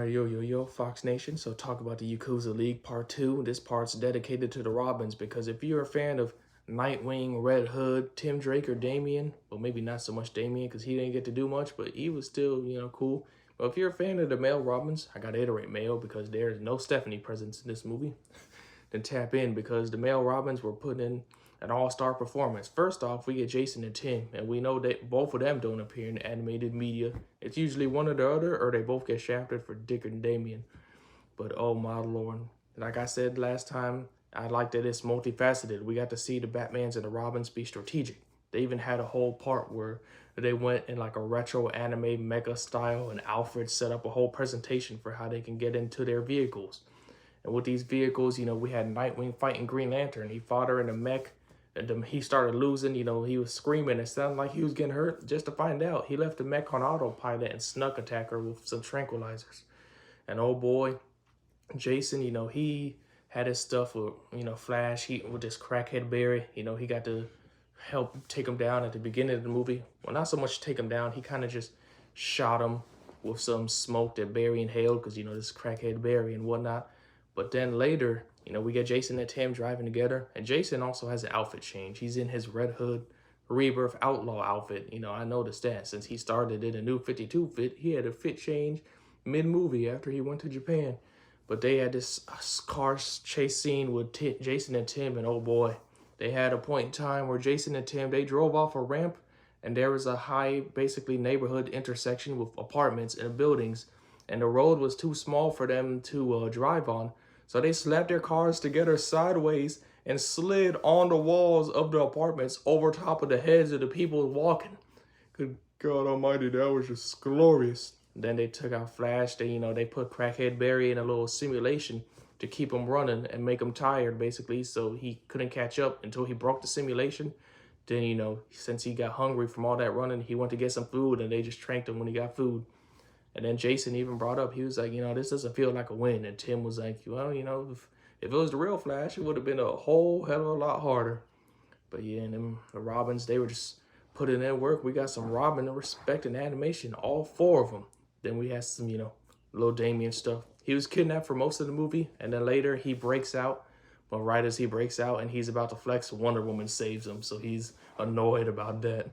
Yo, Fox Nation. So talk about the Yakuza League Part 2. This part's dedicated to the Robins because if you're a fan of Nightwing, Red Hood, Tim Drake, or Damian, well, maybe not so much Damian because he didn't get to do much, but he was still, cool. But if you're a fan of the male Robins, I gotta iterate male because there's no Stephanie presence in this movie, then tap in because the male Robins were putting in an all-star performance. First off, we get Jason and Tim, and we know that both of them don't appear in animated media. It's usually one or the other, or they both get shafted for Dick and Damien. But oh my lord, like I said last time, I like that it's multifaceted. We got to see the Batmans and the Robins be strategic. They even had a whole part where they went in like a retro anime mecha style, and Alfred set up a whole presentation for how they can get into their vehicles. And with these vehicles, we had Nightwing fighting Green Lantern. He fought her in a mech. And he started losing, he was screaming. It sounded like he was getting hurt. Just to find out, he left the mech on autopilot and snuck attack her with some tranquilizers. And oh boy, Jason, he had his stuff with, Flash, with this crackhead Barry. He got to help take him down at the beginning of the movie. Well, not so much take him down. He kind of just shot him with some smoke that Barry inhaled because, this crackhead Barry and whatnot. But then later, we get Jason and Tim driving together. And Jason also has an outfit change. He's in his Red Hood Rebirth Outlaw outfit. I noticed that since he started in a new 52 fit, he had a fit change mid-movie after he went to Japan. But they had this car chase scene with Jason and Tim, and oh boy, they had a point in time where Jason and Tim, they drove off a ramp, and there was a high, basically neighborhood intersection with apartments and buildings, and the road was too small for them to drive on. So they slapped their cars together sideways and slid on the walls of the apartments over top of the heads of the people walking. Good God almighty, that was just glorious. Then they took out Flash. They put Crackhead Barry in a little simulation to keep him running and make him tired, basically, so he couldn't catch up until he broke the simulation. Then, since he got hungry from all that running, he went to get some food, and they just tranked him when he got food. And then Jason even brought up, he was like, this doesn't feel like a win. And Tim was like, well, if it was the real Flash, it would have been a whole hell of a lot harder. But yeah, and then the Robins, they were just putting in work. We got some Robin respect and animation, all four of them. Then we had some, little Damien stuff. He was kidnapped for most of the movie, and then later he breaks out. But right as he breaks out and he's about to flex, Wonder Woman saves him. So he's annoyed about that.